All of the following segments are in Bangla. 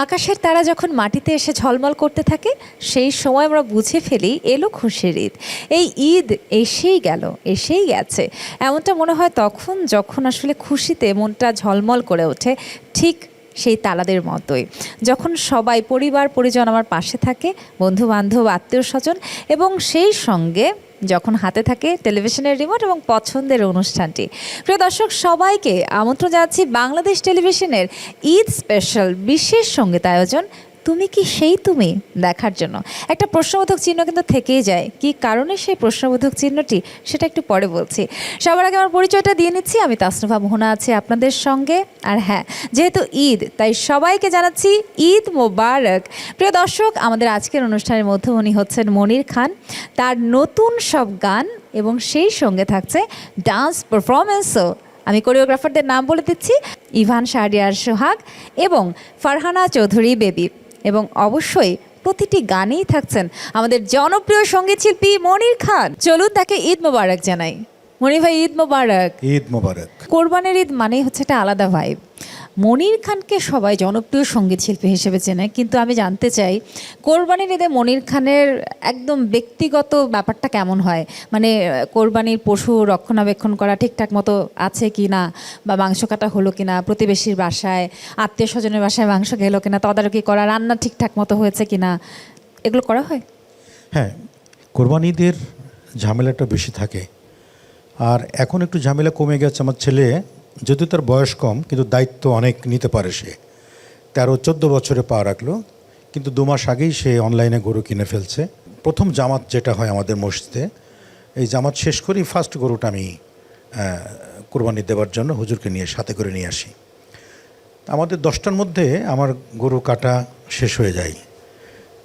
আকাশের তারা যখন মাটিতে এসে ঝলমল করতে থাকে সেই সময় আমরা বুঝে ফেলি এলো খুশির ঈদ। এই ঈদ এসেই গেছে এমনটা মনে হয় তখন যখন আসলে খুশিতে মনটা ঝলমল করে ওঠে, ঠিক সেই তারাদের মতোই যখন সবাই পরিবার পরিজন আমার পাশে থাকে, বন্ধু বান্ধব আত্মীয় স্বজন, এবং সেই সঙ্গে যখন হাতে থাকে টেলিভিশনের রিমোট এবং পছন্দের অনুষ্ঠানটি। প্রিয় দর্শক, সবাইকে আমন্ত্রণ জানাচ্ছি বাংলাদেশ টেলিভিশনের ঈদ স্পেশাল বিশেষ সঙ্গীত আয়োজন তুমি কি সেই তুমি দেখার জন্য। একটা প্রশ্নবোধক চিহ্ন কিন্তু থেকেই যায়, কি কারণে সেই প্রশ্নবোধক চিহ্নটি সেটা একটু পরে বলছি। সবার আগে আমার পরিচয়টা দিয়ে নিচ্ছি, আমি তাসনুভা মোহনা আছি আপনাদের সঙ্গে। আর হ্যাঁ, যেহেতু ঈদ তাই সবাইকে জানাচ্ছি ঈদ মোবারক। প্রিয় দর্শক, আমাদের আজকের অনুষ্ঠানের মধ্যমণি হচ্ছেন মনির খান, তার নতুন সব গান এবং সেই সঙ্গে থাকছে ডান্স পারফরমেন্সও। আমি কোরিওগ্রাফারদের নাম বলে দিচ্ছি, ইভান শাহরিয়ার সোহাগ এবং ফারহানা চৌধুরী বেবি, এবং অবশ্যই প্রতিটি গানেই থাকছেন আমাদের জনপ্রিয় সঙ্গীত শিল্পী মনির খান। চলুন তাকে ঈদ মোবারক জানাই। মনির ভাই, ঈদ মোবারক। ঈদ মোবারক। কোরবানির ঈদ মানেই হচ্ছে একটা আলাদা ভাইব। মনির খানকে সবাই জনপ্রিয় সঙ্গীত শিল্পী হিসেবে চেনে, কিন্তু আমি জানতে চাই কোরবানির ঈদে মনির খানের একদম ব্যক্তিগত ব্যাপারটা কেমন হয়? মানে কোরবানির পশু রক্ষণাবেক্ষণ করা ঠিকঠাক মতো আছে কি না, বা মাংস কাটা হলো কি না, প্রতিবেশীর বাসায় আত্মীয় স্বজনের বাসায় মাংস গেলো কিনা, তদারকি করা, রান্না ঠিকঠাক মতো হয়েছে কি না, এগুলো করা হয়? হ্যাঁ, কোরবানি ঈদের ঝামেলাটা বেশি থাকে, আর এখন একটু ঝামেলা কমে গেছে। আমার ছেলে যদিও তার বয়স কম, কিন্তু দায়িত্ব অনেক নিতে পারে। সে 13-14 বছরে পা রাখলো, কিন্তু 2 মাস আগেই সে অনলাইনে গরু কিনে ফেলছে। প্রথম জামাত যেটা হয় আমাদের মসজিদে, এই জামাত শেষ করেই ফার্স্ট গরুটা আমি কোরবানি দেওয়ার জন্য হুজুরকে সাথে করে নিয়ে আসি। আমাদের 10টার মধ্যে আমার গরু কাটা শেষ হয়ে যায়।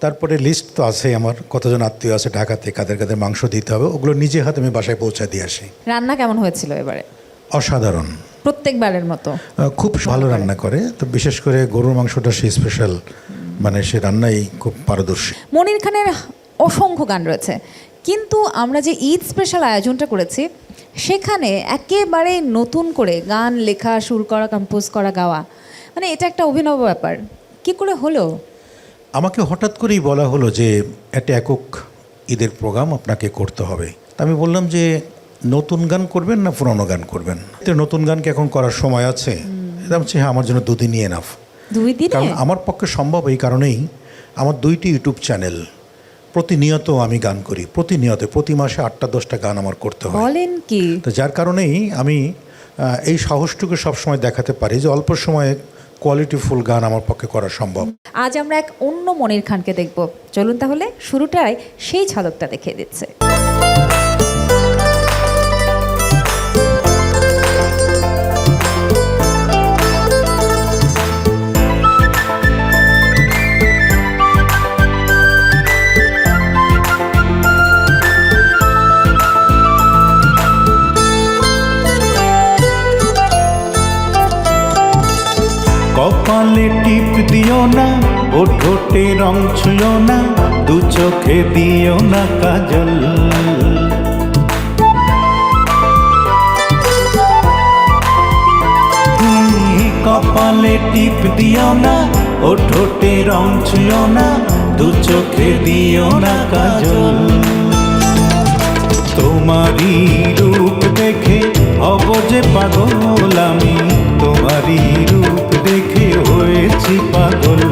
তারপরে লিস্ট তো আছে আমার, কতজন আত্মীয় আছে ঢাকাতে, কাদের কাদের মাংস দিতে হবে, ওগুলো নিজে হাতে আমি বাসায় পৌঁছে দিয়ে আসি। রান্না কেমন হয়েছিল এবারে? অসাধারণ, প্রত্যেকবারের মতো খুব ভালো রান্না করে। তো বিশেষ করে গরুর মাংসটা সে স্পেশাল, মানে সে রান্নাই খুব পারদর্শী। মনির খানের অসংখ্য গান রয়েছে, কিন্তু আমরা যে ঈদ স্পেশাল আয়োজনটা করেছি সেখানে একেবারে নতুন করে গান লেখা, সুর করা, কম্পোজ করা, গাওয়া, মানে এটা একটা অভিনব ব্যাপার। কি করে হলো? আমাকে হঠাৎ করেই বলা হলো যে একটা একক ঈদের প্রোগ্রাম আপনাকে করতে হবে। আমি বললাম যে নতুন গান করবেন না পুরনো গান করবেন? নতুন গানকে এখন করার সময় আছে? হ্যাঁ, আমার জন্য 2 দিনই এনাফ। 2 দিন? কারণ আমার পক্ষে সম্ভব এই কারণেই, আমার 2টি ইউটিউব চ্যানেল, প্রতিনিয়ত আমি গান করি, প্রতি মাসে 8টা-10টা গান আমার করতে হয়। বলেন কি? তো যার কারণেই আমি এই সাহসটুকু সবসময় দেখাতে পারি যে অল্প সময়ে কোয়ালিটিফুল গান আমার পক্ষে করা সম্ভব। আজ আমরা এক অন্য মনির খানকে দেখব। চলুন তাহলে শুরুটায় সেই ঝলকটা দেখিয়ে দিচ্ছে। কপালে টিপ দিও না, ও ঠোঁটে রং ছুঁয়ো না, 2 চোখে দিও না কাজল। কপালে টিপ দিও না, ও ঠোঁটে রং ছুঁয়ো না, 2 চোখে দিও না কাজল। তোমারই রূপ দেখে হব যে পাগল আমি, তোমারই রূপ দেখে হয়েছি পাগল।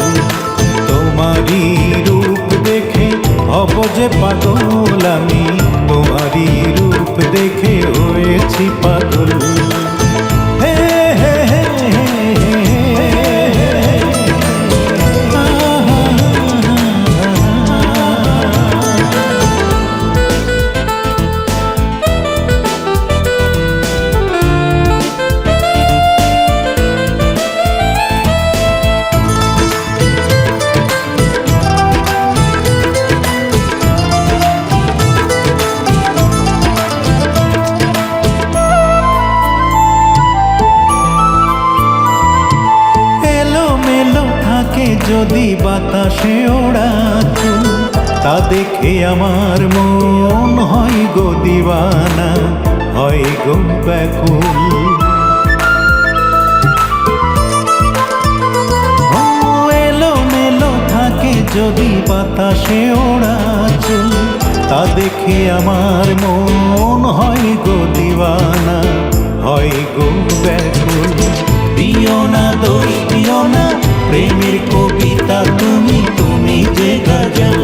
তোমারই রূপ দেখে হব যে পাগল আমি, তোমারই রূপ দেখে হয়েছি পাগল। হে হে হে যদি বাতাসে ওড়াত, তা দেখে আমার মন হয় গো দিওয়ানা, হয় গো ব্যাকুল। যদি বাতাসে ওড়া চুল, তা দেখে আমার মন হয় গো দিওয়ানা, হয় গো ব্যাকুল। দিও না দোষ দিও না, প্রেমের কবিতা তুমি, তুমি যে গজল।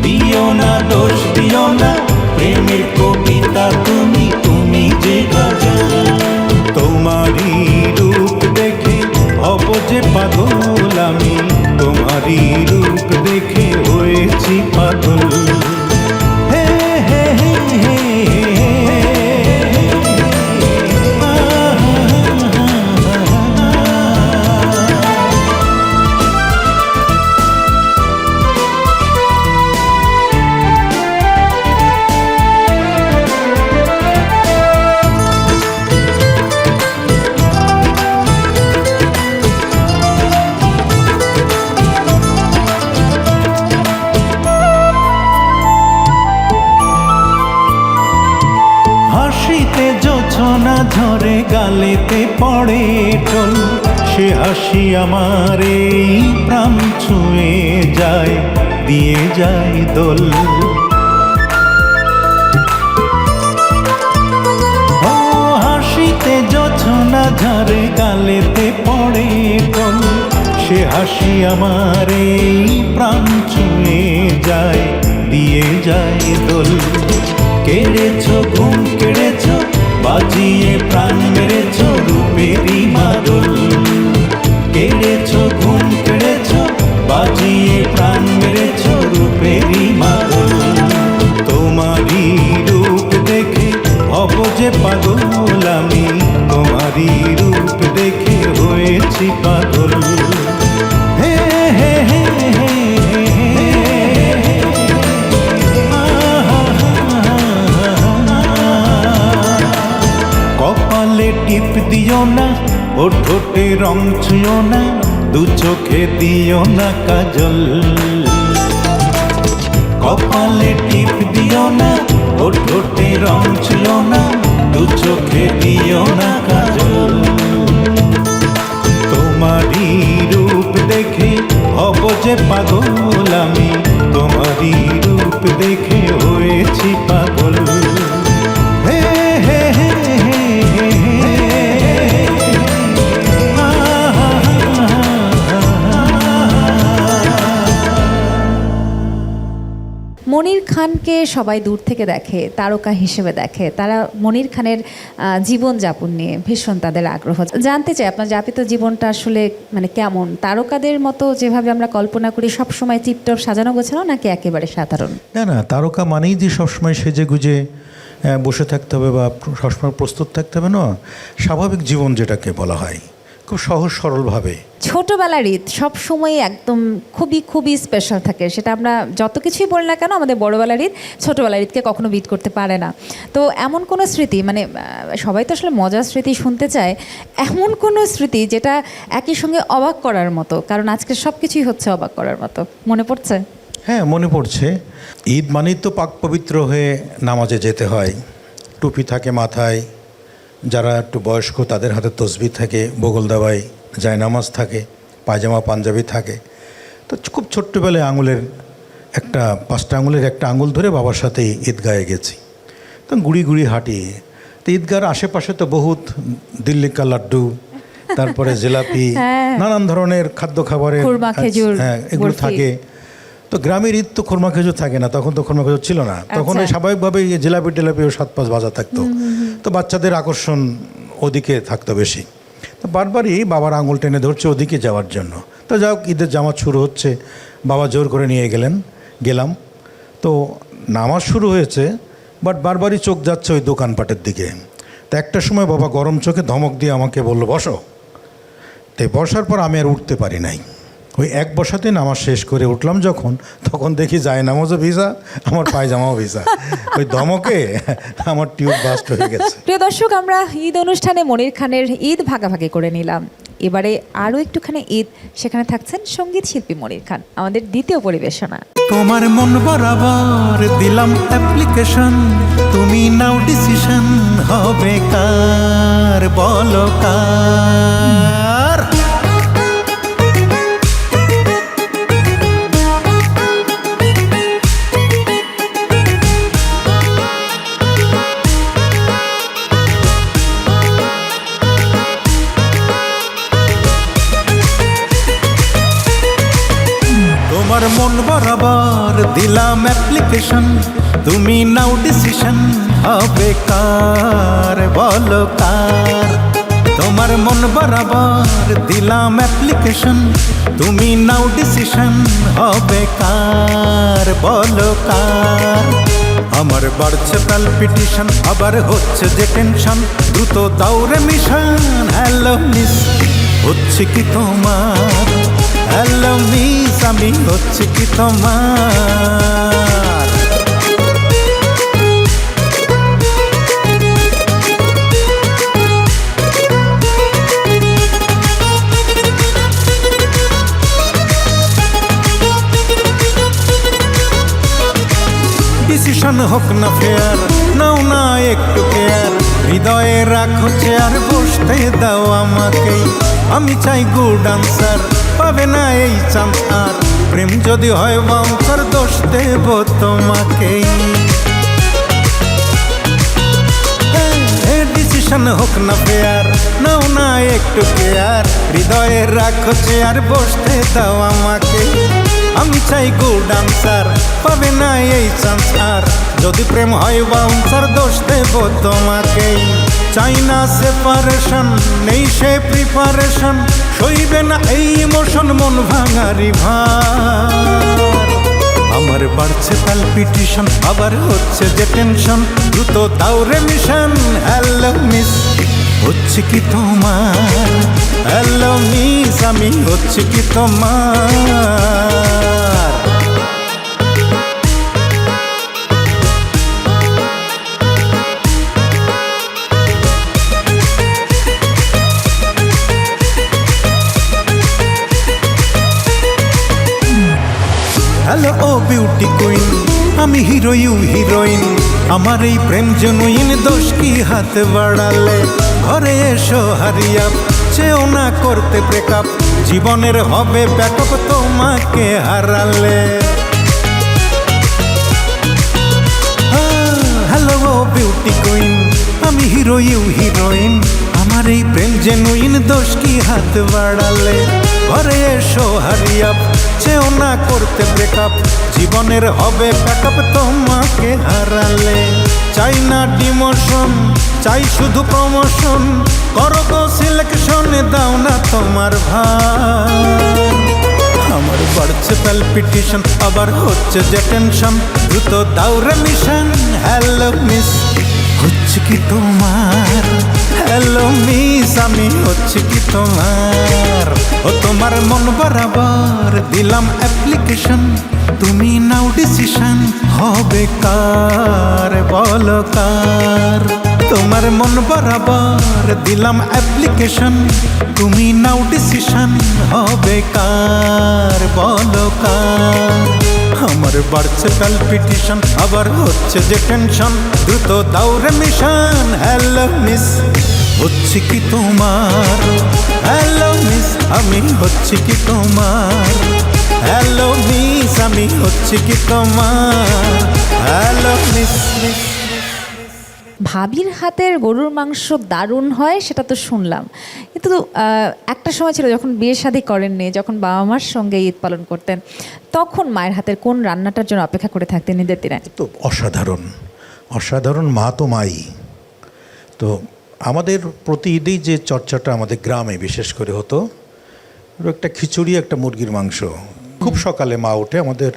দিও না দোষ দিও না, প্রেমের কবিতা তুমি, তুমি যে গজল। তোমারই রূপ দেখে হব যে পাগল আমি, তোমারই রূপ দেখে হয়েছি পাগল। হে হে হে হে হাসিতে জোছনা ঝরে গালেতে পড়ে টোল, সে হাসি আমার এই প্রাণ ছুঁয়ে যায়, দিয়ে যায় দোল। ও হাসিতে জোছনা ঝরে গালেতে পড়ে টোল, সে হাসি আমার এই প্রাণ ছুঁয়ে যায়, দিয়ে যায় দোল। কেড়েছ ঘুম কেড়েছ, বাজিয়ে প্রাণ মেরেছ রূপেরই মাদল। কেড়েছ ঘুম কেড়েছ, বাজিয়ে প্রাণ মেরেছ রূপেরই মাদল। তোমারই রূপ দেখে হব যে পাগল আমি, তোমারই রূপ দেখে হয়েছি পাগল। হে হে হে হে কপালে টিপ দিও না, ও ঠোঁটে রং ছুঁয়ো না, দু চোখে দিও না কাজল। কপালে টিপ দিও না, ও ঠোঁটে রং ছুঁয়ো না, দু চোখে দিও না কাজল। তোমারই রূপ দেখে হব যে পাগল আমি, তোমারই রূপ দেখে হয়েছি পাগল। হে হে হে হে মনির খানকে সবাই দূর থেকে দেখে, তারকা হিসেবে দেখে। তারা মনির খানের জীবনযাপন নিয়ে ভীষণ তাদের আগ্রহ। জানতে চাই আপনার যাপিত জীবনটা আসলে মানে কেমন? তারকাদের মতো যেভাবে আমরা কল্পনা করি সবসময় টিপটপ সাজানো গোছানো, নাকি একেবারে সাধারণ? না না, তারকা মানেই যে সবসময় সেজে গুজে বসে থাকতে হবে বা সবসময় প্রস্তুত থাকতে হবে না। স্বাভাবিক জীবন যেটাকে বলা হয়, খুব সহজ সরলভাবে। ছোটবেলার ঈদ সবসময় একদম খুবই খুবই স্পেশাল থাকে। সেটা আমরা যত কিছুই বলি না কেন, আমাদের বড়বেলার ঈদ ছোটবেলার ঈদকে কখনো বিট করতে পারে না। তো এমন কোনো স্মৃতি, মানে সবাই তো আসলে মজার স্মৃতি শুনতে চায়, এমন কোনো স্মৃতি যেটা একই সঙ্গে অবাক করার মতো, কারণ আজকে সব কিছুই হচ্ছে অবাক করার মতো, মনে পড়ছে? হ্যাঁ, মনে পড়ছে। ঈদ মানেই তো পাক পবিত্র হয়ে নামাজে যেতে হয়, টুপি থাকে মাথায়, যারা একটু বয়স্ক তাদের হাতে তসবিহ থাকে, বগল দাবায় জায়নামাজ থাকে, পায়জামা পাঞ্জাবি থাকে। তো খুব ছোট্টবেলায় আঙুলের একটা 5টা আঙুলের একটা আঙুল ধরে বাবার সাথে ঈদগাহে গেছি। তো গুড়ি গুড়ি হাঁটি। তো ঈদগাহর আশেপাশে তো বহুত দিল্লি কা লাড্ডু, তারপরে জিলাপি, নানান ধরনের খাদ্য খাবারের, হ্যাঁ এগুলো থাকে। তো গ্রামের ঈদ তো খোরমা খেজুর থাকে না, তখন তো খোরমা খেজুর ছিল না। তখন ওই স্বাভাবিকভাবেই জিলাপি টিলাপিও 7-5 ভাজা থাকতো। তো বাচ্চাদের আকর্ষণ ওদিকে থাকতো বেশি। তো বারবারই বাবার আঙুল টেনে ধরছে ওদিকে যাওয়ার জন্য। তো যাও, ঈদের জামাত শুরু হচ্ছে, বাবা জোর করে নিয়ে গেলাম। তো নামাজ শুরু হয়েছে, বাট বারবারই চোখ যাচ্ছে ওই দোকানপাটের দিকে। তো একটা সময় বাবা গরম চোখে ধমক দিয়ে আমাকে বললো বসো। তো বসার পর আমি আর উঠতে পারি নাই। ওই এক বসাতে নামাজ শেষ করে উঠলাম যখন, তখন দেখি যায় নামাজও ভিজা, আমার পায়জামাও ভিজা। ওই ধমকে আমার টিউব বাস্ট হয়ে গেছে। প্রিয় দর্শক, আমরা ঈদ অনুষ্ঠানে মনির খানের ঈদ ভাগাভাগি করে নিলাম। এবারে আরও একটুখানি ঈদ, সেখানে থাকছেন সঙ্গীত শিল্পী মনির খান, আমাদের দ্বিতীয় পরিবেশনা। তোমার মন বরাবর দিলাম অ্যাপ্লিকেশন, তুমি নাও ডিসিশন, হবে কার বলো কার। দিলাম অ্যাপ্লিকেশন, তুমি নাও ডিসিশন, হবে কার বলো কার। তোমার মন বরাবর দিলাম অ্যাপ্লিকেশন, তুমি নাও ডিসিশন, হবে কার বলো কার। আমার বাড়ছে পালপিটিশন, আবার হচ্ছে যে টেনশন, দ্রুত দাউরে মিশন। হ্যালো মিস, হচ্ছে কি তোমার? হ্যালো মিস, আমি হচ্ছে কি তোমার? ডিসিশন হোক না ফেয়ার, নাও না একটু কেয়ার, হৃদয়ে রাখো চেয়ার, বসতে দাও আমাকেই। আমি চাই গুড আনসার, পাবে না এই চান্স আর। প্রেম যদি হয় বাউন্সার, দোষ দেব তোমাকেই। ডিসিশন হোক না ফেয়ার, নাও না একটু কেয়ার, হৃদয়ে রাখো চেয়ার, বসতে দাও আমাকে। আমি চাই গুড আনসার, পাবে না এই চান্স আর। যদি প্রেম হয় বাউন্সার, দোষ দেব তোমাকেই। চাই না সেপারেশন, নেই সে প্রিপারেশন, সইবে না এই ইমোশন, মন ভাঙারি ভার। আমার বাড়ছে পালপিটিশন, আবার হচ্ছে যে টেনশন, দ্রুত দাউরে মিশন। হ্যালো মিস, হচ্ছে কি তোমার? হ্যালো মিস, আমি হচ্ছে কি তোমার? হ্যালো ও বিউটি কুইন, আমি হিরো ইউ হিরোইন, আমার এই প্রেম জেনুইন, দোষ কি হাত বাড়ালে? ঘরে এসো হারিয়া, চেও না করতে ব্রেকআপ, জীবনের হবে ব্যাকআপ তোমাকে হারালে। হ্যালো ও বিউটি কুইন, আমি হিরো ইউ হিরোইন, আমার এই প্রেম জেনুইন, দোষ কি হাত বাড়ালে? ঘরে এসো হারিয়া, চেও না করতে ব্রেকআপ, জীবনের হবে ব্যাকআপ তোমাকে হারালে। চাই না ডিমোশন, চাই শুধু প্রমোশন, করো তো সিলেকশন, দাও না তোমার ভার। আমার বাড়ছে পালপিটিশন, আবার হচ্ছে যে টেনশন, দ্রুত দাউরে মিশন। হ্যালো মিস, হচ্ছে কি তোমার? হ্যালো মিস, আমি হচ্ছে কি তোমার? ও তোমার মন বরাবর দিলাম অ্যাপ্লিকেশন, তুমি নাও ডিসিশন, হবে কার বলো কার? তোমার মন বরাবর দিলাম অ্যাপ্লিকেশন, তুমি নাও ডিসিশন, হবে কার বলো কার? আমার বাড়ছে পালপিটিশন, আবার হচ্ছে যে টেনশন, দ্রুত দাউরে মিশন। হ্যালো মিস, হচ্ছে কি তোমার? হ্যালো মিস, আমি হচ্ছে কি তোমার? হ্যালো মিস, আমি হচ্ছে কি তোমার? Hello miss. ভাবির হাতের গরুর মাংস দারুণ হয়, সেটা তো শুনলাম, কিন্তু একটা সময় ছিল যখন বিয়ে শাদী করেননি, যখন বাবা মার সঙ্গে ঈদ পালন করতেন, তখন মায়ের হাতের কোন রান্নাটার জন্য অপেক্ষা করে থাকতেন ঈদের দিনে? তো অসাধারণ, অসাধারণ মা তো মাই। তো আমাদের প্রতি ঈদেই যে চর্চাটা আমাদের গ্রামে বিশেষ করে হতো, একটা খিচুড়ি, একটা মুরগির মাংস। খুব সকালে মা উঠে আমাদের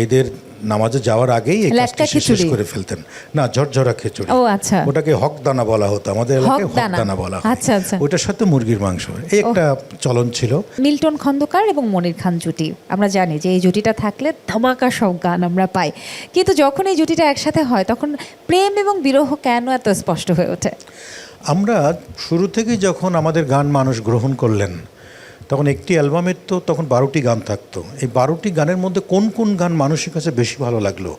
ঈদের নামাজে যাওয়ার আগেই এই কাজটা শেষ করে ফেলতেন। না, ঝরঝরা খিচুড়ি। ও আচ্ছা, ওটাকে হকদানা বলা হতো, আমাদের এলাকায় হকদানা বলা হয়। আচ্ছা আচ্ছা, ওটার সাথে মুরগির মাংস, এই একটা চলন ছিল। মিল্টন খন্দকার এবং মনির খান জুটি, আমরা জানি যে এই জুটিটা থাকলে ধামাকা সব গান আমরা পাই, কিন্তু যখন এই জুটিটা একসাথে হয় তখন প্রেম এবং বিরহ কেন এত স্পষ্ট হয়ে ওঠে? আমরা শুরু থেকেই যখন আমাদের গান মানুষ গ্রহণ করলেন, তখন একটি অ্যালবামের তো তখন 12টি গান থাকতো। এই 12টি গানের মধ্যে কোন কোন গান মানুষের কাছে বেশি ভালো লাগলো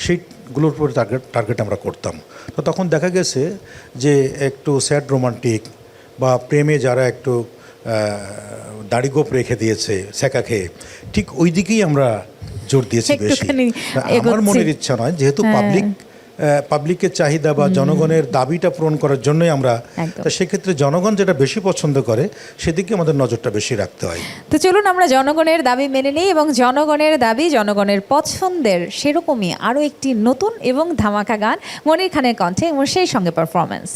সেইগুলোর উপরে টার্গেট আমরা করতাম। তো তখন দেখা গেছে যে একটু স্যাড রোমান্টিক বা প্রেমে যারা একটু দাড়ি গোপ রেখে দিয়েছে সেকা খেয়ে, ঠিক ওই দিকেই আমরা জোর দিয়েছি বেশি। আমার মনের ইচ্ছা নয়, যেহেতু পাবলিক পাবলিকের চাহিদা বা জনগণের দাবিটা পূরণ করার জন্যই আমরা, একদম। তো সেক্ষেত্রে জনগণ যেটা বেশি পছন্দ করে সেদিকে আমাদের নজরটা বেশি রাখতে হয়। তো চলুন আমরা জনগণের দাবি মেনে নিই এবং জনগণের দাবি জনগণের পছন্দের সেরকমই আরও একটি নতুন এবং ধামাকা গান মনির খানের কণ্ঠে এবং সেই সঙ্গে পারফরমেন্স।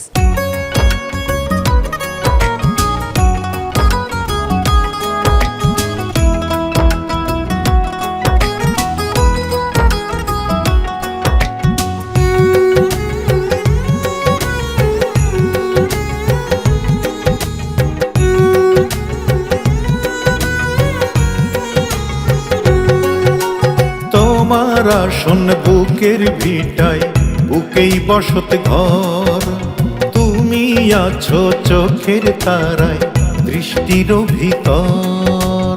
তোমার আসন বুকের ভিটায়, বুকেই বসত ঘর। তুমি আছো চোখের তারায়, দৃষ্টির ভিতর।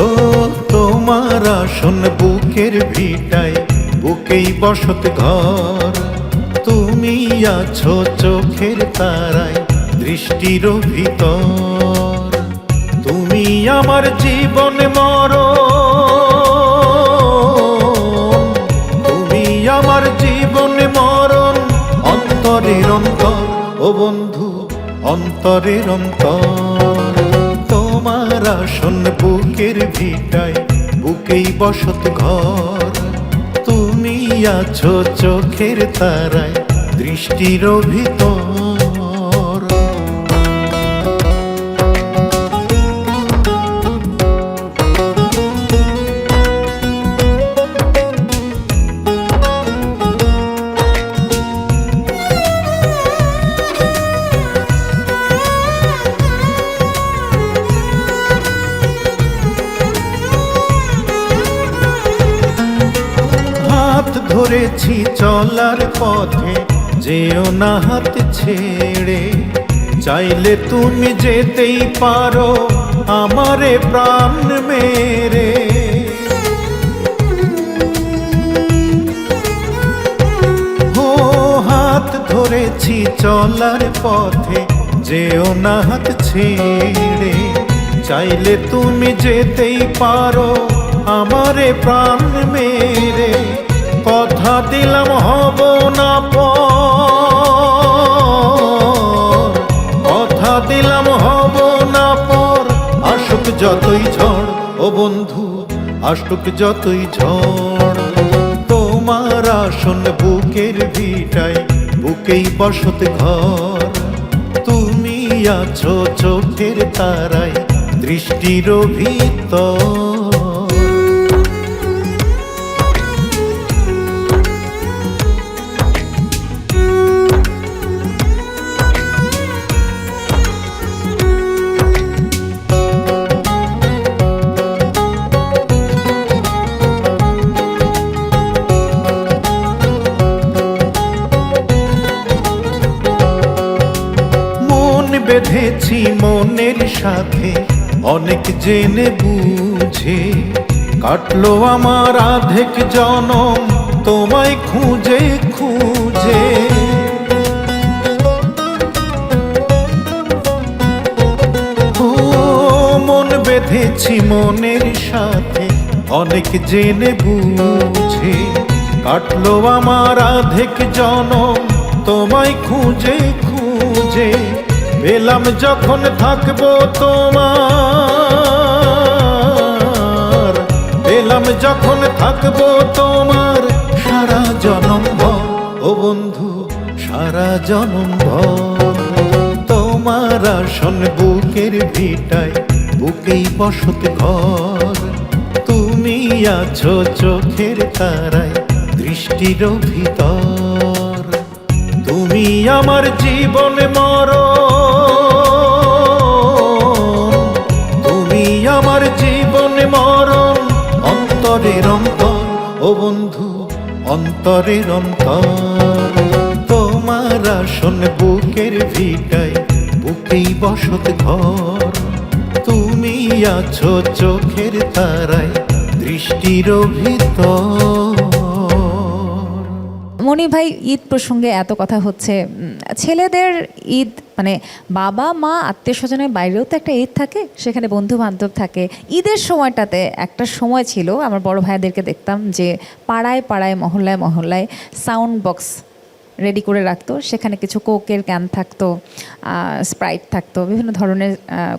ও তোমার আসন বুকের ভিটায়, বুকেই বসত ঘর। তুমি আছো চোখের তারায়, দৃষ্টির ভিতর। তুমি আমার জীবন মরণ, তুমি আমার জীবন মরণ, অন্তরের অন্তর ও বন্ধু, অন্তরের অন্তর। তোমার আসন বুকের ভিটায়, বুকেই বসত ঘর। তুমি আছো চোখের তারায়, দৃষ্টির ভিতর। হাত ধরেছি চলার পথে, যেও না হাত ছেড়ে। চাইলে তুমি যেতেই পারো আমারে প্রাণ মেরে। ও হাত ধরেছি চলার পথে, যেও না হাত ছেড়ে। চাইলে তুমি যেতেই পারো আমারে প্রাণ মেরে। কথা দিলাম হব না পর, কথা দিলাম হব না পর। আসুক যতই ঝড় ও বন্ধু, আসুক যতই ঝড়। তোমার আসন বুকের ভিটায়, বুকেই বসত ঘর। তুমি আছো চোখের তারায়, দৃষ্টির ভিতর। বেঁধেছি মনের সাথে অনেক জেনে বুঝে। কাটলো আমার আধেক জনম তোমায় খুঁজে খুঁজে। ও মন বেঁধেছি মনের সাথে অনেক জেনে বুঝে। কাটলো আমার আধেক জনম তোমায় খুঁজে খুঁজে। পেলাম যখন থাকবো তোমার, পেলাম যখন থাকবো তোমার সারা জনম ভর। ও বন্ধু সারা জনম ভর। তোমার আসন বুকের ভিটায়, বুকেই বসত ঘর। তুমি আছো চোখের তারায়, দৃষ্টির ভিতর। তুমি আমার জীবন মরণ, তুমি আমার জীবন মরণ, অন্তরের অন্তর ও বন্ধু, অন্তরের অন্তর। তোমার আসন বুকের ভিটায়, বুকেই বসত ঘর। তুমি আছো চোখের তারায়, দৃষ্টির ভিতর। মনি ভাই, ঈদ প্রসঙ্গে এত কথা হচ্ছে, ছেলেদের ঈদ মানে বাবা মা আত্মীয় স্বজনের বাইরেও তো একটা ঈদ থাকে, সেখানে বন্ধু বান্ধব থাকে। ঈদের সময়টাতে একটা সময় ছিল, আমার বড় ভাইদেরকে দেখতাম যে পাড়ায় পাড়ায় মহল্লায় মহল্লায় সাউন্ড বক্স রেডি করে রাখতো, সেখানে কিছু কোকের ক্যান থাকতো, স্প্রাইট থাকতো, বিভিন্ন ধরনের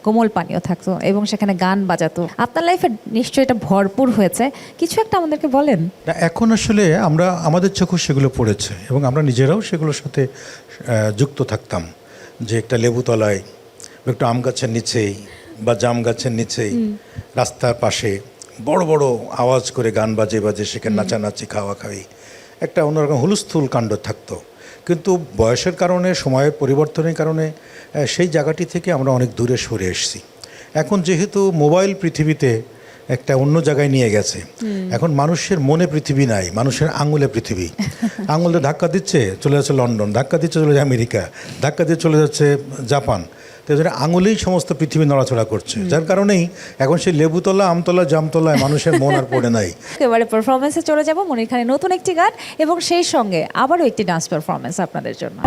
কোমল পানীয় থাকতো এবং সেখানে গান বাজাতো। আপনার লাইফে নিশ্চয়ই এটা ভরপুর হয়েছে, কিছু একটা আমাদেরকে বলেন। না, এখন আসলে আমরা আমাদের চোখে সেগুলো পড়েছে এবং আমরা নিজেরাও সেগুলোর সাথে যুক্ত থাকতাম, যে একটা লেবুতলায় বা একটু আম গাছের নিচেই বা জাম গাছের নিচেই রাস্তার পাশে বড় বড় আওয়াজ করে গান বাজে বাজে সেখানে নাচানাচি খাওয়া খাওয়ি একটা অন্যরকম হুলস্থুল কাণ্ড থাকতো। কিন্তু বয়সের কারণে, সময়ের পরিবর্তনের কারণে সেই জায়গাটি থেকে আমরা অনেক দূরে সরে এসেছি। এখন যেহেতু মোবাইল পৃথিবীতে একটা অন্য জায়গায় নিয়ে গেছে, এখন মানুষের মনে পৃথিবী নাই, মানুষের আঙুলে পৃথিবী। আঙুলে ধাক্কা দিচ্ছে চলে যাচ্ছে লন্ডন, ধাক্কা দিচ্ছে চলে যাচ্ছে আমেরিকা, ধাক্কা দিয়ে চলে যাচ্ছে জাপান। তো এদের আঙুলেই সমস্ত পৃথিবী নড়াচড়া করছে, যার কারণেই এখন সেই লেবুতলা আমতলা জামতলায় মানুষের মন আর পড়ে নাই। এবারে পারফরমেন্সে চলে যাব, মনির খানের নতুন একটি গান এবং সেই সঙ্গে আবারও একটি ডান্স পারফরমেন্স আপনাদের জন্য।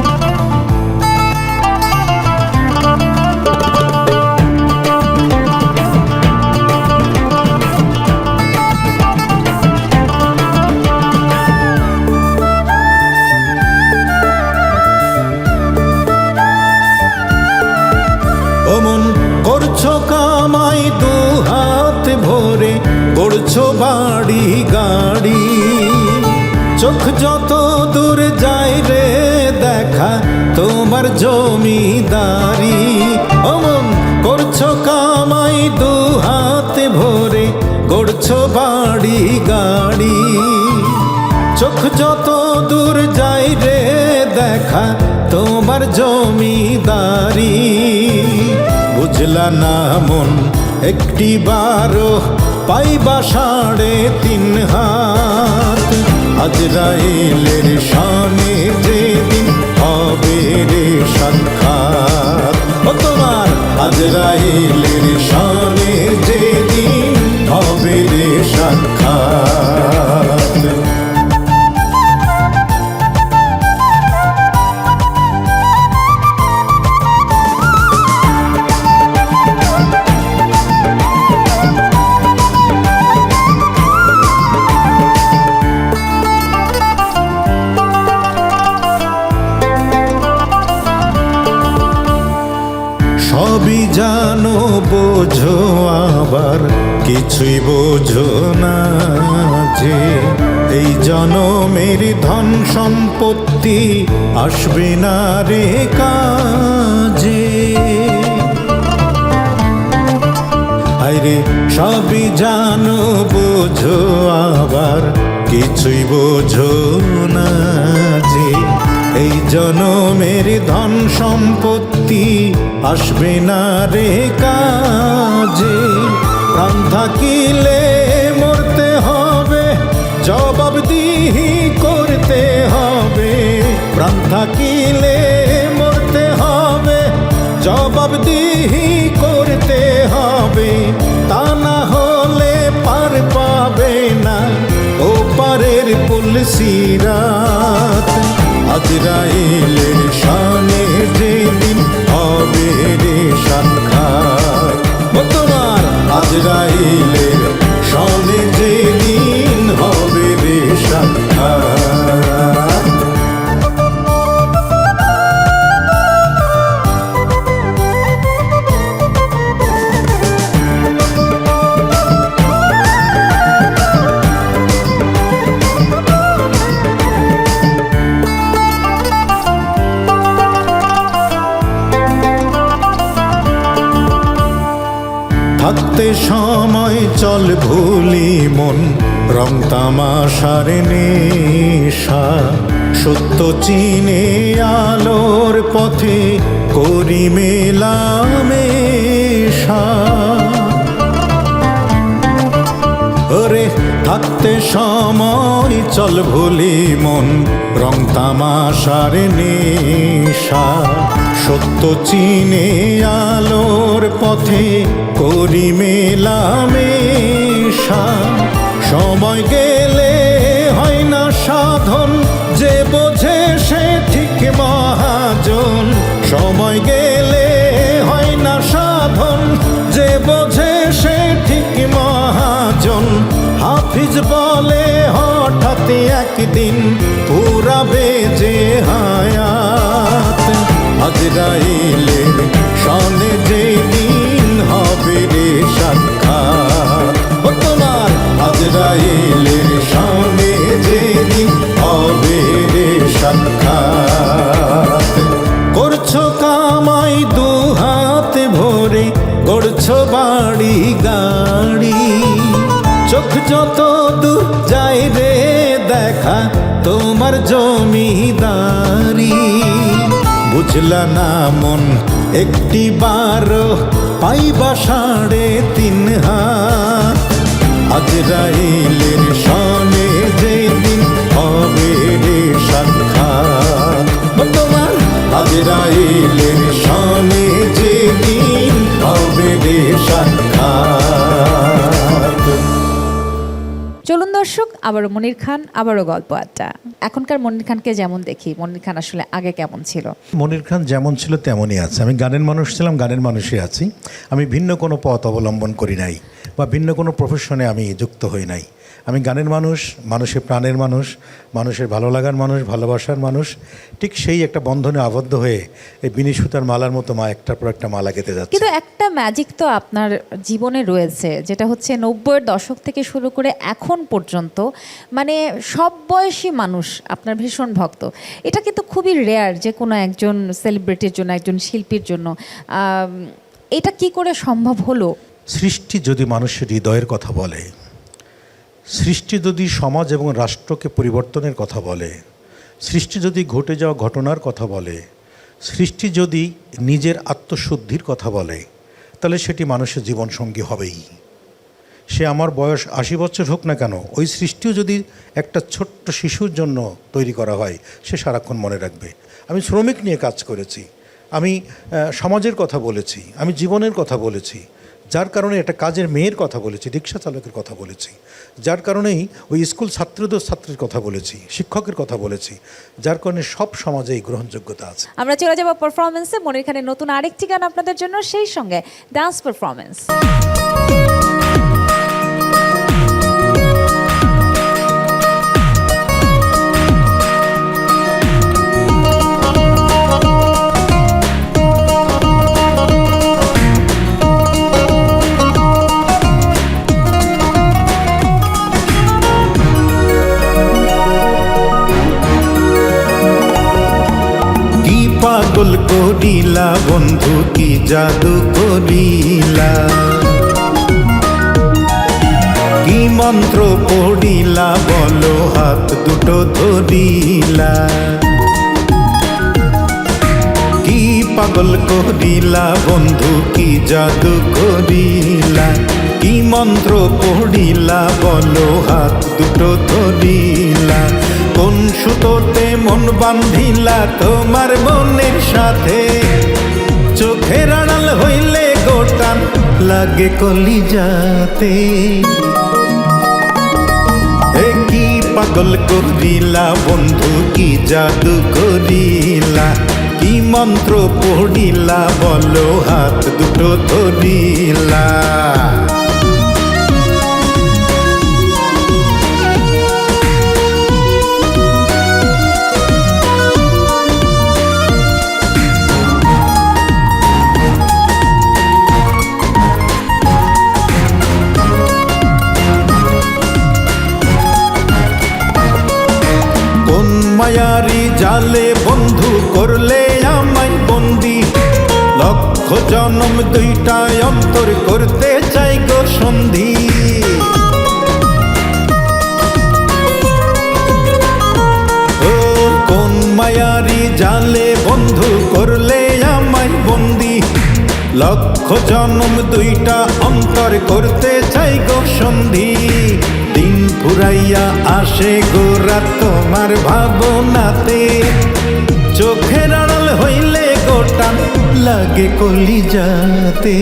অমন করছো কামাই দু হাত ভরে, করছো বাড়ি গাড়ি, চোখ যত দূর যায় রে দেখা তোমার জমিদারি। অমন করছো কামাই দু হাত ভরে, করছো বাড়ি গাড়ি, চোখ যত দূর যায় রে দেখা তোমার জমিদারি। বুঝলা না মন একটি বারো পাইবা 3.5 হাত, আজরাইলের শানে যেদিন হবে রে সাক্ষাৎ। ও তোমার আজরাইলের শানে যেদিন হবে রে সাক্ষাৎ। সবই জানো বোঝো আবার কিছুই বোঝো না, যে এই জনমের ধন সম্পত্তি আসবে না রে কাজে। আরে সবই জানো বোঝো আবার কিছুই বোঝো না, যে এই জনমের ধন সম্পত্তি আসবে না রে কাজে। প্রাণ থাকিলে মরতে হবে, জবাবদিহি করতে হবে। প্রাণ থাকিলে মরতে হবে, জবাবদিহি করতে হবে। তা না হলে পার পাবে না ও পারের পুলসিরাত। আজরাইলের শানে যেদিন হবে রে সাক্ষাৎ। ও তোমার আজরাইলের শানে যেদিন হবে রে সাক্ষাৎ। থাকতে সময় চল ভুলি মন রং তামাশার নেশা। সত্য চিনে আলোর পথে করি মেলামেশা। ওরে থাকতে সময় চল ভুলি মন রং তামাশার নেশা। সত্য চিনে আলোর পথে করি মেলামেশা। সময় গেলে হয় না সাধন যে একদিন পুরাবে যে হায়াত, আজরাইলের সনে যেদিন হবে রে সাক্ষাৎ, ও তোমার আজরাইলের সনে যেদিন হবে রে সাক্ষাৎ। করছো কামাই দু হাত ভরে, করছো বাড়ি গাড়ি, চোখ যত দূর যায় রে দেখা তোমার জমিদারি। বুঝলা না মন একটি বার পাইবা 3.5 হাত, আজরাইলের সনে যেদিন হবে রে সাক্ষাৎ, ও তোমার আজরাইলের সনে যেদিন হবে রে সাক্ষাৎ। চলুন দর্শক, আবারও মনির খান, আবারও গল্প আড্ডা। এখনকার মনির খানকে যেমন দেখি, মনির খান আসলে আগে কেমন ছিল? মনির খান যেমন ছিল তেমনই আছে। আমি গানের মানুষ ছিলাম, গানের মানুষই আছি। আমি ভিন্ন কোনো পথ অবলম্বন করি নাই বা ভিন্ন কোনো প্রফেশনে আমি যুক্ত হই নাই। আমি গানের মানুষ, মানুষের প্রাণের মানুষ, মানুষের ভালো লাগার মানুষ, ভালোবাসার মানুষ। ঠিক সেই একটা বন্ধনে আবদ্ধ হয়ে এই বিনি সুতার মালার মতো মা একটার পর একটা মালা গেঁথে যাচ্ছে। কিন্তু একটা ম্যাজিক তো আপনার জীবনে রয়েছে, যেটা হচ্ছে 90-এর দশক থেকে শুরু করে এখন পর্যন্ত মানে সব বয়সী মানুষ আপনার ভীষণ ভক্ত। এটা কিন্তু খুবই রেয়ার যে কোনো একজন সেলিব্রিটির জন্য, একজন শিল্পীর জন্য। এটা কি করে সম্ভব হলো? সৃষ্টি যদি মানুষের হৃদয়ের কথা বলে, সৃষ্টি যদি সমাজ এবং রাষ্ট্রকে পরিবর্তনের কথা বলে, সৃষ্টি যদি ঘটে যাওয়া ঘটনার কথা বলে, সৃষ্টি যদি নিজের আত্মশুদ্ধির কথা বলে, তাহলে সেটি মানুষের জীবনসঙ্গী হবেই। সে আমার বয়স 80 বছর হোক না কেন, ওই সৃষ্টিও যদি একটা ছোট্ট শিশুর জন্য তৈরি করা হয়, সে সারাক্ষণ মনে রাখবে। আমি শ্রমিক নিয়ে কাজ করেছি, আমি সমাজের কথা বলেছি, আমি জীবনের কথা বলেছি, যার কারণে একটা কাজের মেয়ের কথা বলেছি, রিক্সা চালকের কথা বলেছি, যার কারণেই ওই স্কুল ছাত্রীর কথা বলেছি, শিক্ষকের কথা বলেছি, যার কারণে সব সমাজে এই গ্রহণযোগ্যতা আছে। আমরা চলে যাব পারফরমেন্সে। মনির খানের নতুন আরেকটি গান আপনাদের জন্য, সেই সঙ্গে ডান্স পারফরমেন্স। পাগল করিলা বন্ধু, কি জাদু করিলা, কি মন্ত্র পড়িলা বলো, হাত দুটো ধরিলা। কি পাগল করিলা বন্ধু, কি জাদু করিলা, কি মন্ত্র পড়িলা বলো, হাত দুটো ধরিলা। কোন সুতোতে মন বান্ধিলা তোমার মনের সাথে, চোখের আড়াল হইলে গোটান লাগে কলিজাতে। কি পাগল করিলা বন্ধু, কি জাদু করিলা, কি মন্ত্র পড়িলা বলো, হাত দুটো ধরিলা। মায়ারি জালে বন্ধু করলে আমায় বন্দি, লক্ষ জনম দুইটায় অন্তর করতে চাই গো সন্ধি। ও কোন মায়ারি জালে বন্ধু করলে আমায় বন্দি, লক্ষ জনম দুইটা অন্তর করতে চাই গো সন্ধি। দিন ফুরাইয়া আসে গো রাত তোমার ভাবনাতে, চোখের আড়াল হইলে গোটান লাগে কলিজাতে।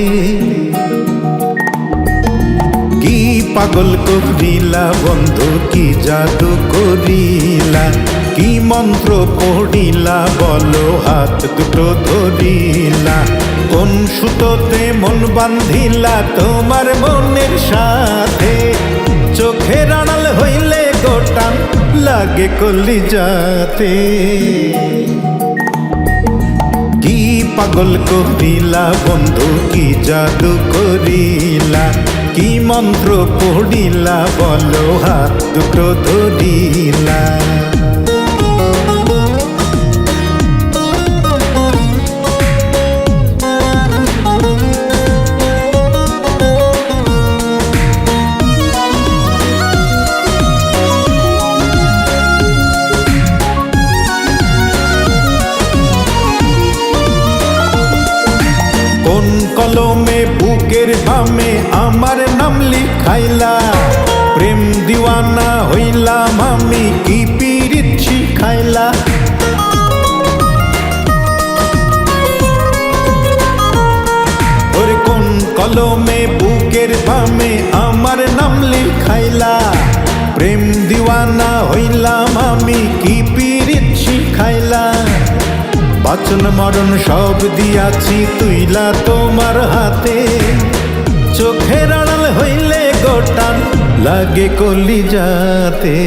কি পাগল করিলা বন্ধু, কি জাদু করিলা, কি মন্ত্র পড়িলা বলো, হাত দুটো ধরিলা। কোন সুতোতে মন বান্ধিলা তোমার মনের সাথে, চোখের আড়াল হইলে গোটান লাগে কলিজাতে। কি পাগল করিলা বন্ধু, কি জাদু করিলা, কি মন্ত্র পড়িলা বলো হাত দুটো ধরিলা। কোন কলমে বুকের বামে আমার নাম লিখাইলা, প্রেম দিওয়ানা হইলাম আমি, কি পীড়িত শিখাইলা। ওরে কোন কলমে বুকের বামে আমার নাম লিখাইলা, প্রেম দিওয়ানা হইলাম আমি, কি পীড়িত শিখাইলা। বাচন মরণ সব দিয়াছি তুইলা তোমার হাতে, চোখের আড়াল হইলে গোটান লাগে কলিজাতে।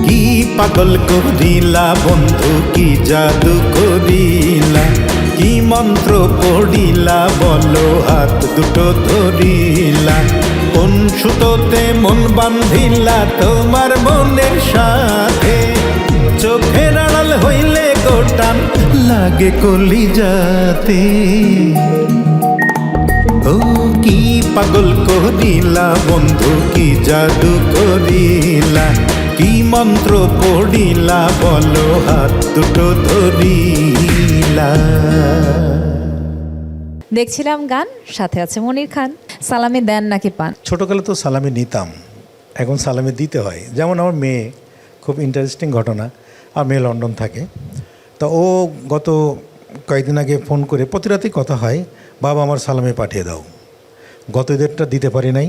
কি পাগল করিলা বন্ধু, কি জাদু করিলা, কি মন্ত্র পড়িলা বলো হাত দুটো ধরিলা। কোন সুতোতে মন বান্ধিলা তোমার মনের সাথে, চোখের আড়াল হইলে গোটান লাগে কলিজাতে। ও কি পাগল করিলা বন্ধু, কি জাদু করিলা, কি মন্ত্র পড়িলা বলো হাত দুটো ধরিলা। দেখছিলাম গান, সাথে আছে মনির খান। সালামি দেন নাকি পান? ছোটোকালে তো সালামি নিতাম, এখন সালামি দিতে হয়। যেমন আমার মেয়ে, খুব ইন্টারেস্টিং ঘটনা, আর মেয়ে লন্ডন থাকে। তো ও গত কয়েকদিন আগে ফোন করে, প্রতি রাতেই কথা হয়, বাবা আমার সালামি পাঠিয়ে দাও। গত ঈদেরটা দিতে পারি নাই,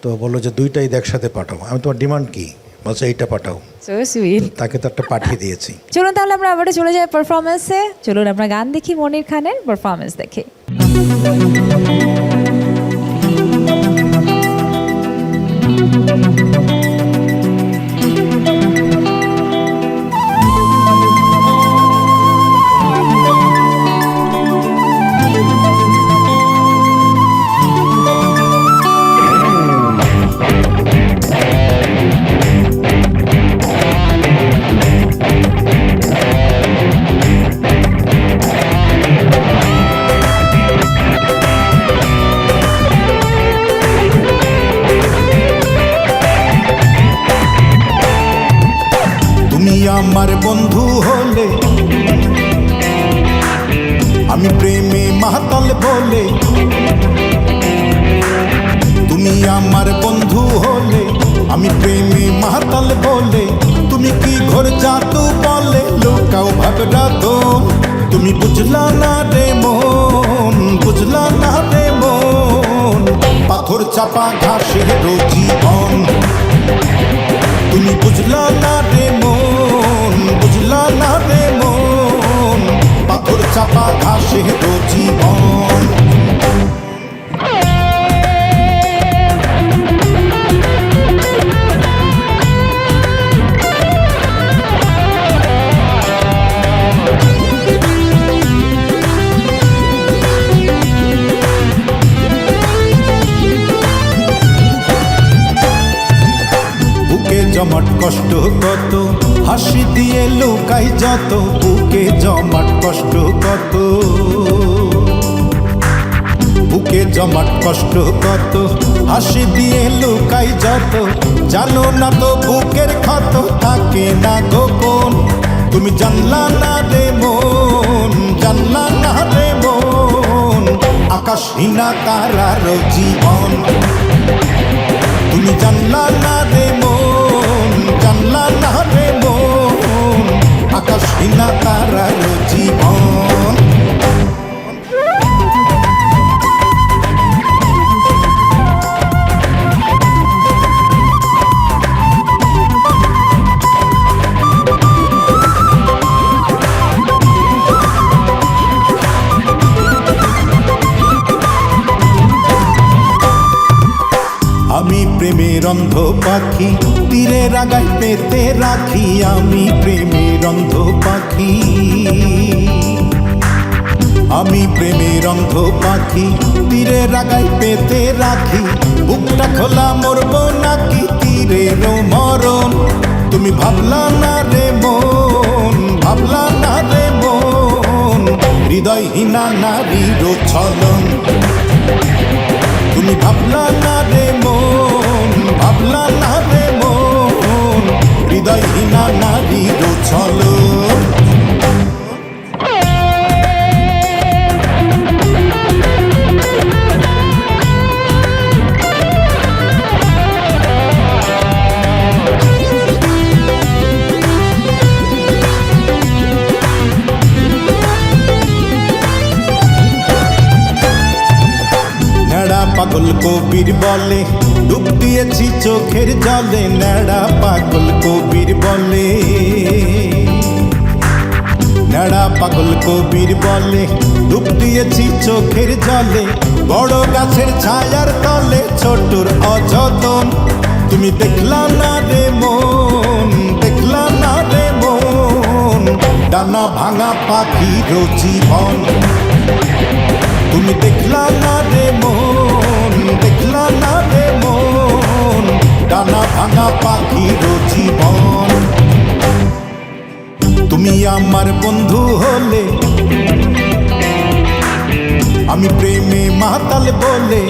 তো বললো যে দুইটা ঈদ একসাথে পাঠাও। আমি তোমার ডিমান্ড কী? বলছে এইটা পাঠাও। So sweet. তাকে তো একটা পাঠিয়ে দিয়েছি। চলুন তাহলে আমরা আবার চলে যাই পারফরমেন্সে। চলুন আমরা গান দেখি, মনির খানের পারফরমেন্স দেখে। আমার বন্ধু হলে আমি প্রেমে মাতাল বলে, তুমি আমার বন্ধু হলে আমি প্রেমে মাতাল বলে। তুমি কি ঘোর জাদু বলে লোকাও ভাবরা তো, তুমি বুঝলা না রে মন, বুঝলা না রে মন। পাথর চাপা ঘাসের জীবন, তুমি বুঝলা না রে মন, বুঝলা না রে মন। পাথর চাপা ঘাসের জীবন। জমাট কষ্ট কত, হাসি দিয়ে লুকাই যত, বুকে জমাট কষ্ট কত, বুকে জমাট কষ্ট কত, হাসি দিয়ে লুকাই যত। জানো না তো বুকের ক্ষত থাকে না গোপন, তুমি জানলা না রে মন, জানলা না রে মন। আকাশহীনা তারার জীবন, তুমি জানলা না রে মন, জানলা না রে মন। আকাশহীনা তারার জীবন। প্রেমের অন্ধ পাখি, তীরের আগায় পেতে রাখি, আমি প্রেমের অন্ধ পাখি। আমি প্রেমের অন্ধ পাখি, তীরের আগায় পেতে রাখি, বুকটা খোলা মরবো নাকি তীরের মরণ। তুমি ভাবলা না রে মন, ভাবলা না রে মন, হৃদয়হীনা নারীর ছলন। তুমি ভাবলা না রে মন, ভাবলা না রে মন, হৃদয়হীনা নারীর ছলন। পাগল কবির বলে ডুব দিয়েছি চোখের জলে, নেড়া পাগল কবির বলে, নেড়া পাগল কবির বলে ডুব দিয়েছি চোখের জলে, বড় গাছের ছায়ার তলে ছোটর অযতন। তুমি দেখলা না রে মন, দেখলা না রে মন, ডানা ভাঙা পাখির জীবন। তুমি দেখলা না রে মন, দেখলা না রে মন, ডানা ভাঙা পাখির জীবন। তুমি আমার বন্ধু হলে আমি প্রেমে মাতাল বলে,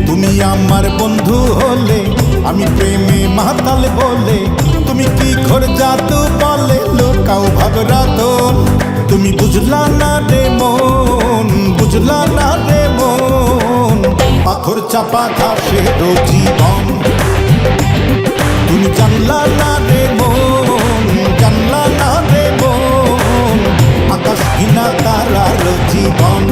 তুমি আমার বন্ধু হলে আমি প্রেমে মাতাল বলে, তুমি কি ঘোর জাদু বলে লোকাও ভাবরাতন। তুমি বুঝলা না রে মন, বুঝলা না রে মন, পাথর চাপা ঘাসের জীবন। তুমি জানলা না রে মন, জানলা না রে মন, আকাশ ঘিনা তারার জীবন।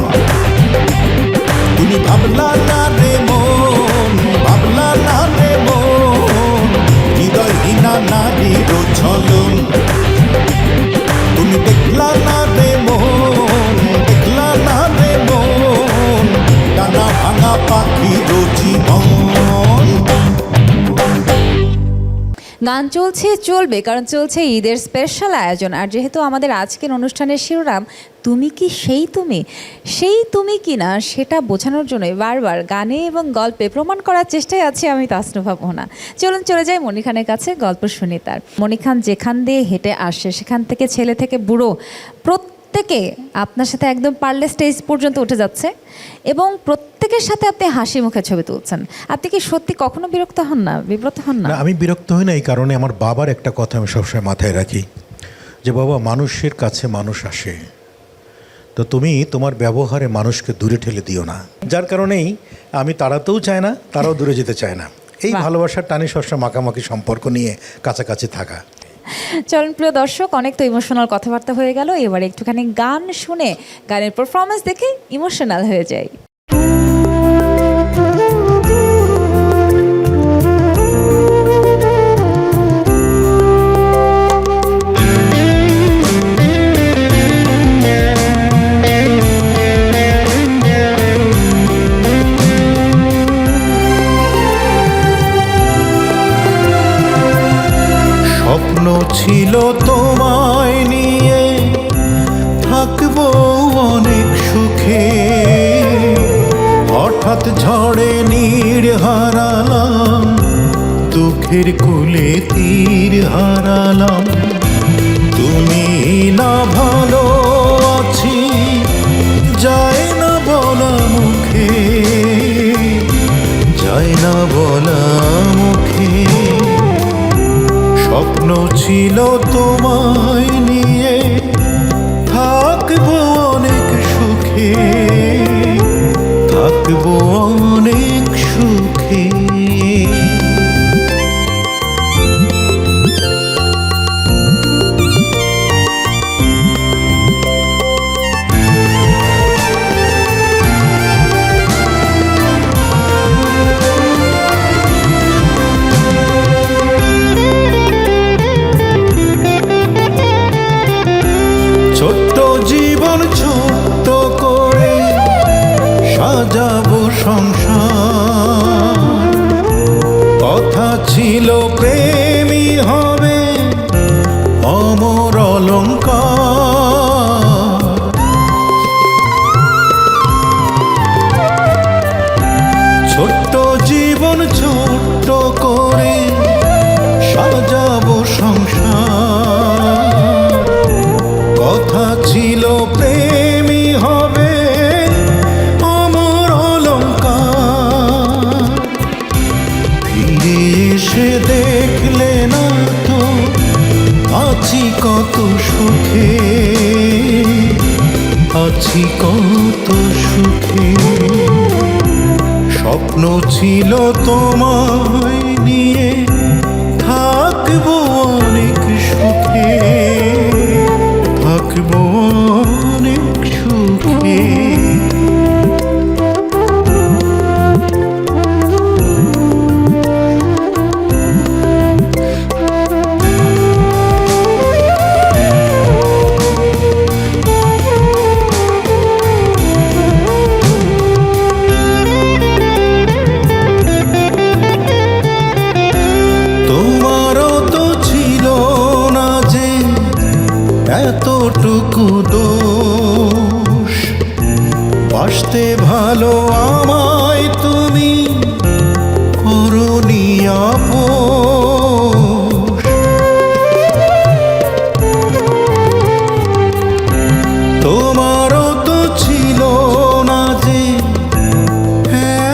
তুমি ভাবলা না রে মন, ভাবলা না রে মন, হৃদয়হীনা নারীর ছলন। তুমি দেখলা না রে মন, দেখলা না রে মন, ডানা ভাঙা পাখির জীবন। গান চলছে, চলবে, কারণ চলছে ঈদের স্পেশাল আয়োজন। আর যেহেতু আমাদের আজকের অনুষ্ঠানের শিরোনাম তুমি কি সেই তুমি, সেই তুমি কি না সেটা বোঝানোর জন্য বারবার গানে এবং গল্পে প্রমাণ করার চেষ্টায় আছি আমি তাসনুভা মোহনা। চলুন চলে যাই মনি খানের কাছে, গল্প শুনি তার। মনি খান যেখান দিয়ে হেঁটে আসে সেখান থেকে ছেলে থেকে বুড়ো প্রত্যেকে আপনার সাথে একদম পারলে স্টেজ পর্যন্ত উঠে যাচ্ছে এবং প্রত্যেকের সাথে আপনি হাসি মুখে ছবি তুলছেন। আপনি কি সত্যি কখনো বিরক্ত হন না, বিব্রত হন না? আমি বিরক্ত হই না এই কারণে আমার বাবার একটা কথা আমি সবসময় মাথায় রাখি, যে বাবা মানুষের কাছে মানুষ আসে, তো তুমি তোমার ব্যবহারে মানুষকে দূরে ঠেলে দিও না। যার কারণেই আমি তাড়াতেও চাই না, তারাও দূরে যেতে চায় না। এই ভালোবাসার টানে সবসময় মাখামাখি সম্পর্ক নিয়ে কাছাকাছি থাকা। চলুন প্রিয় দর্শক, অনেক তো ইমোশনাল কথাবার্তা হয়ে গেল, এবার একটুখানি গান শুনে গানের পারফরমেন্স দেখে ইমোশনাল হয়ে যাই। স্বপ্ন ছিল তোমায় নিয়ে থাকবো অনেক সুখে, হঠাৎ ঝড়ে নীড় হারালাম, দুঃখের কুলে তীর হারালাম। তুমি না ভালো আছি যায় না বলা মুখে, যায় না বলা মুখে। স্বপ্ন ছিল তোমায় নিয়ে থাকবো অনেক সুখে, থাকবো অনেক সুখে। ছিল প্রেমী হবে অমর অলংকার, ছোট্ট জীবন ছোট্ট করে সাজাবো সংসার। কথা ছিল প্রেমী হবে অমর অলংকার, ফিরে এসে দেখলে না তো আছি কত সুখে, আছি কত সুখে। স্বপ্ন ছিল তোমায় নিয়ে থাকবো অনেক সুখে, থাকবো অনেক সুখে। তোমারও তো ছিল না যে এতটুকু দোষ, বাসতে ভালো আমায় তুমি করনি আপোষ। তোমারও তো ছিল না যে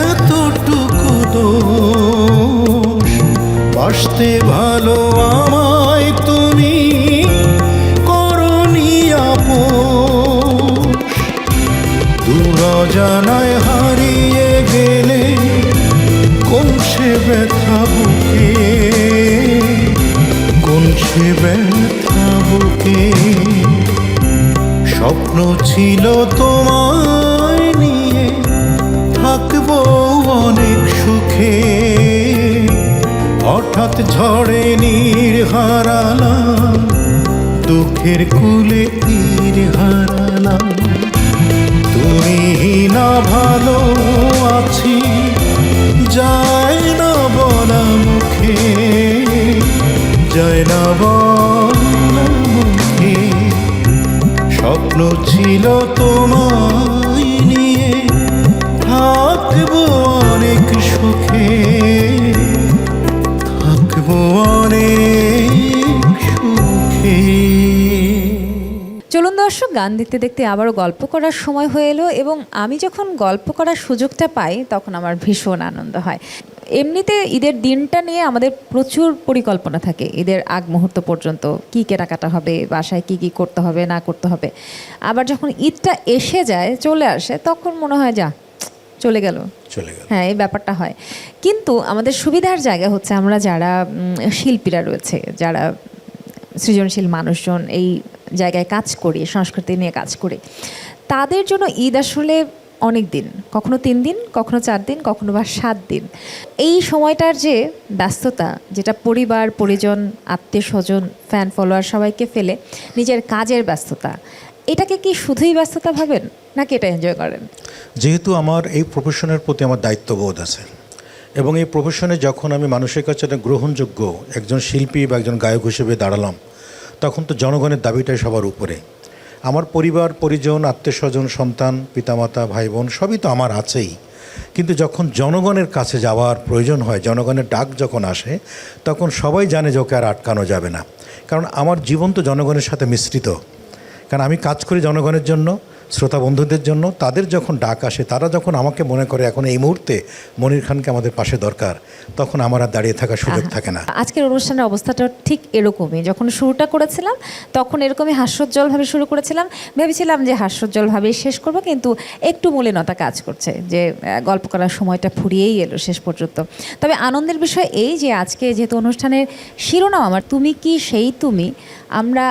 এতটুকু দোষ, বাসতে ভালো আমায় তুমি করনি আপোষ। দূর অজানায় হারিয়ে গেলে কোন সে ব্যথা বুকে, কোন সে ব্যথা বুকে। স্বপ্ন ছিল তোমায় নিয়ে থাকবো অনেক সুখে, হঠাৎ ঝড়ে নীর হারালাম, দুঃখের কুলে তীর হারালাম। তুমি না ভালো আছি যায় না বলা মুখে, যায় না বলা মুখে। স্বপ্ন ছিল তোমায় নিয়ে থাকবো অনেক সুখে, থাকবো অনেক সুখে। চলুন দর্শক, গান দেখতে দেখতে আবারও গল্প করার সময় হয়ে এলো এবং আমি যখন গল্প করার সুযোগটা পাই তখন আমার ভীষণ আনন্দ হয়। এমনিতে ঈদের দিনটা নিয়ে আমাদের প্রচুর পরিকল্পনা থাকে, ঈদের আগ মুহূর্ত পর্যন্ত কী কেনাকাটা হবে, বাসায় কী কী করতে হবে না করতে হবে। আবার যখন ঈদটা এসে যায়, চলে আসে, তখন মনে হয় যা চলে গেল। হ্যাঁ, এই ব্যাপারটা হয়। কিন্তু আমাদের সুবিধার জায়গা হচ্ছে আমরা যারা শিল্পীরা রয়েছে, যারা সৃজনশীল মানুষজন এই জায়গায় কাজ করি, সংস্কৃতি নিয়ে কাজ করি, তাদের জন্য ঈদ আসলে অনেক দিন, কখনো 3 দিন, কখনো 4 দিন, কখনো বা 7 দিন। এই সময়টার যে ব্যস্ততা, যেটা পরিবার পরিজন আত্মীয় স্বজন ফ্যান ফলোয়ার সবাইকে ফেলে নিজের কাজের ব্যস্ততা, এটাকে কি শুধুই ব্যস্ততা ভাবেন নাকি এটা এনজয় করেন? যেহেতু আমার এই প্রফেশনের প্রতি আমার দায়িত্ববোধ আছে এবং এই প্রফেশনে যখন আমি মানুষের কাছে একটা গ্রহণযোগ্য একজন শিল্পী বা একজন গায়ক হিসেবে দাঁড়ালাম, তখন তো জনগণের দাবিটাই সবার উপরে। আমার পরিবার পরিজন আত্মীয় স্বজন সন্তান পিতামাতা ভাই বোন সবই তো আমার আছেই, কিন্তু যখন জনগণের কাছে যাওয়ার প্রয়োজন হয়, জনগণের ডাক যখন আসে, তখন সবাই জানে যে ওকে আর আটকানো যাবে না। কারণ আমার জীবন তো জনগণের সাথে মিশ্রিত, কারণ আমি কাজ করি জনগণের জন্য, শ্রোতা বন্ধুদের জন্য। তাদের যখন ডাক আসে, তারা যখন আমাকে মনে করে এখন এই মুহূর্তে মনির খানকে আমাদের পাশে দরকার, তখন আমার আর দাঁড়িয়ে থাকার সুযোগ থাকে না। আজকের অনুষ্ঠানের অবস্থাটা ঠিক এরকমই। যখন শুরুটা করেছিলাম তখন এরকমই হাস্যোজ্জ্বলভাবে শুরু করেছিলাম, ভেবেছিলাম যে হাস্যোজ্জ্বলভাবেই শেষ করব, কিন্তু একটু মলিনতা কাজ করছে যে গল্প করার সময়টা ফুরিয়েই এলো শেষ পর্যন্ত। তবে আনন্দের বিষয় এই যে আজকে যেহেতু অনুষ্ঠানের শিরোনাম আমার তুমি কি সেই তুমি, আমরা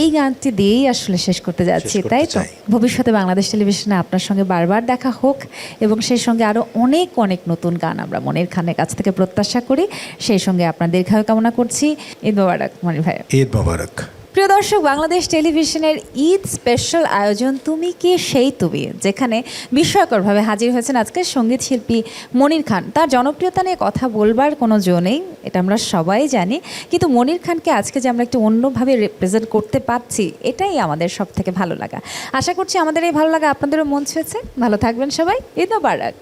এই গানটি দিয়েই আসলে শেষ করতে যাচ্ছি, তাই তো? ভবিষ্যতে বাংলাদেশ টেলিভিশনে আপনার সঙ্গে বারবার দেখা হোক এবং সেই সঙ্গে আরও অনেক অনেক নতুন গান আমরা মনির খানের কাছ থেকে প্রত্যাশা করি। সেই সঙ্গে আপনার দীর্ঘায়ু কামনা করছি। ঈদ মোবারক মনির ভাই। ঈদ মোবারক। প্রিয় প্রিয় দর্শক, বাংলাদেশ টেলিভিশনের ঈদ স্পেশাল আয়োজন তুমি কি সেই তুমি, যেখানে বিস্ময়করভাবে হাজির হয়েছেন আজকের সঙ্গীত শিল্পী মনির খান। তার জনপ্রিয়তা নিয়ে কথা বলবার কোনো জো নেই, এটা আমরা সবাই জানি, কিন্তু মনির খানকে আজকে যে আমরা একটু অন্যভাবে রিপ্রেজেন্ট করতে পারছি, এটাই আমাদের সব থেকে ভালো লাগা। আশা করছি আমাদের এই ভালো লাগা আপনাদেরও মন ছুঁয়েছে। ভালো থাকবেন সবাই, ঈদ মোবারক।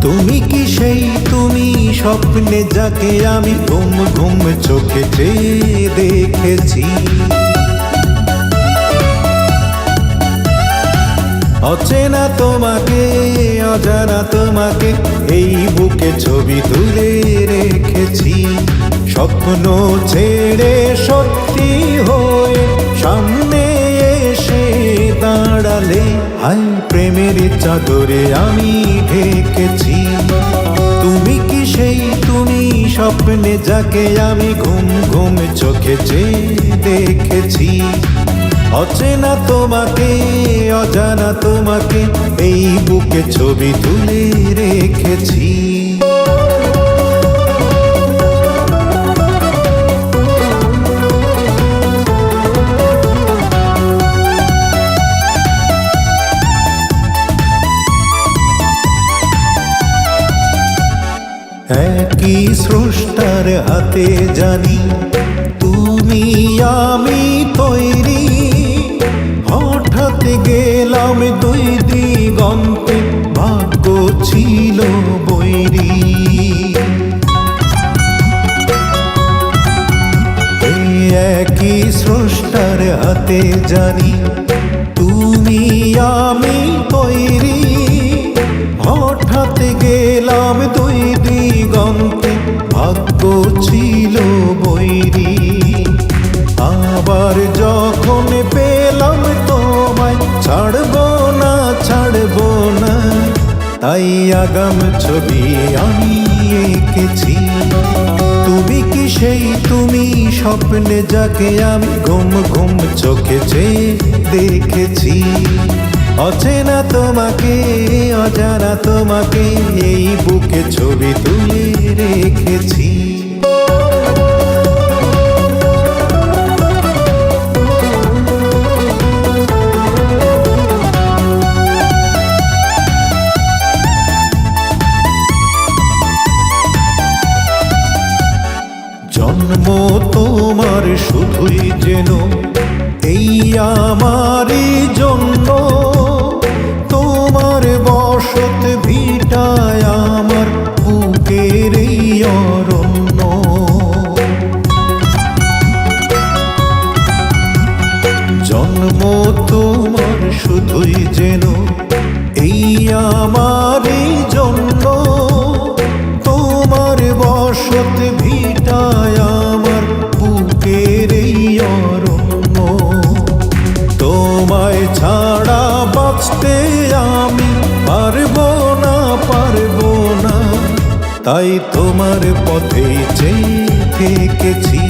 তুমি কি সেই তুমি স্বপ্নে যাকে আমি ঘুম ঘুম চোখে চেয়ে দেখেছি, অচেনা তোমাকে অজানা তোমাকে এই বুকে ছবি তুলে রেখেছি। স্বপ্ন ছেড়ে সত্যি হয়ে সামনে এসে দাঁড়ালে, হাই প্রেমের চাদরে আমি ঢেকেছি। তুমি কি সেই তুমি স্বপ্নে যাকে আমি ঘুম ঘুম চোখে চেয়ে দেখেছি, অচেনা তোমাকে অজানা তোমাকে এই বুকে ছবি তুলে রেখেছি। একই স্রষ্টার হাতে জানি তুমি আমি তৈরি, হঠাৎ গেলাম দুই দিগন্তে ভাগ্য ছিল বৈরী। এই একই স্রষ্টার হাতে জানি তুমি আমি তৈরি, হঠাৎ গেলাম দুই দিগন্তে ভাগ্য ছিল বৈরী। আবার যখন পেলাম তোমায় ছাড়বো না, তাই আগাম ছবি আমি এঁকেছি। তুমি কি সেই তুমি স্বপ্নে যাকে আমি ঘুম ঘুম চোখে চেয়ে দেখেছি, অচেনা তোমাকে অজানা তোমাকে এই বুকে ছবি তুলে রেখেছি। জন্ম তোমার শুধুই যেন এই আমারই জন্য, তোমার বসত ভিটায় আমার বুকের এই অরণ্য। জন্ম তোমার শুধুই যেন এই আমারই জন্য, তোমার বসত ভিটায় আমার বুকের এই অরণ্য। তোমায় ছাড়া বাঁচতে আমি পারবো না, তাই তোমার পথেই চেয়ে থেকেছি।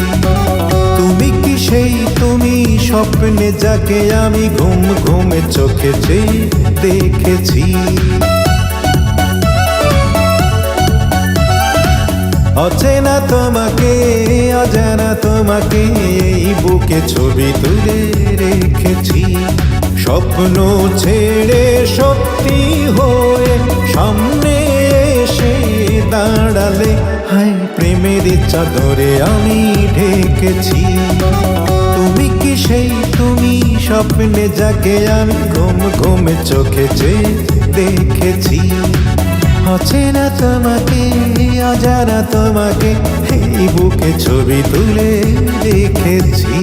তুমি কি সেই তুমি স্বপ্নে যাকে আমি ঘুম ঘুমে চোখে চেয়ে দেখেছি, অচেনা তোমাকে অজানা তোমাকে এই বুকে ছবি তুলে রেখেছি। স্বপ্ন ছেড়ে সত্যি হয়ে সামনে এসে দাঁড়ালে, হাই প্রেমের চাদরে আমি ঢেকেছি। তুমি কি সেই তুমি স্বপ্নে যাকে আমি ঘুম ঘুমে চোখে চেয়ে দেখেছি, অচেনা তোমাকে অজানা তোমাকে এই বুকে ছবি তুলে রেখেছি।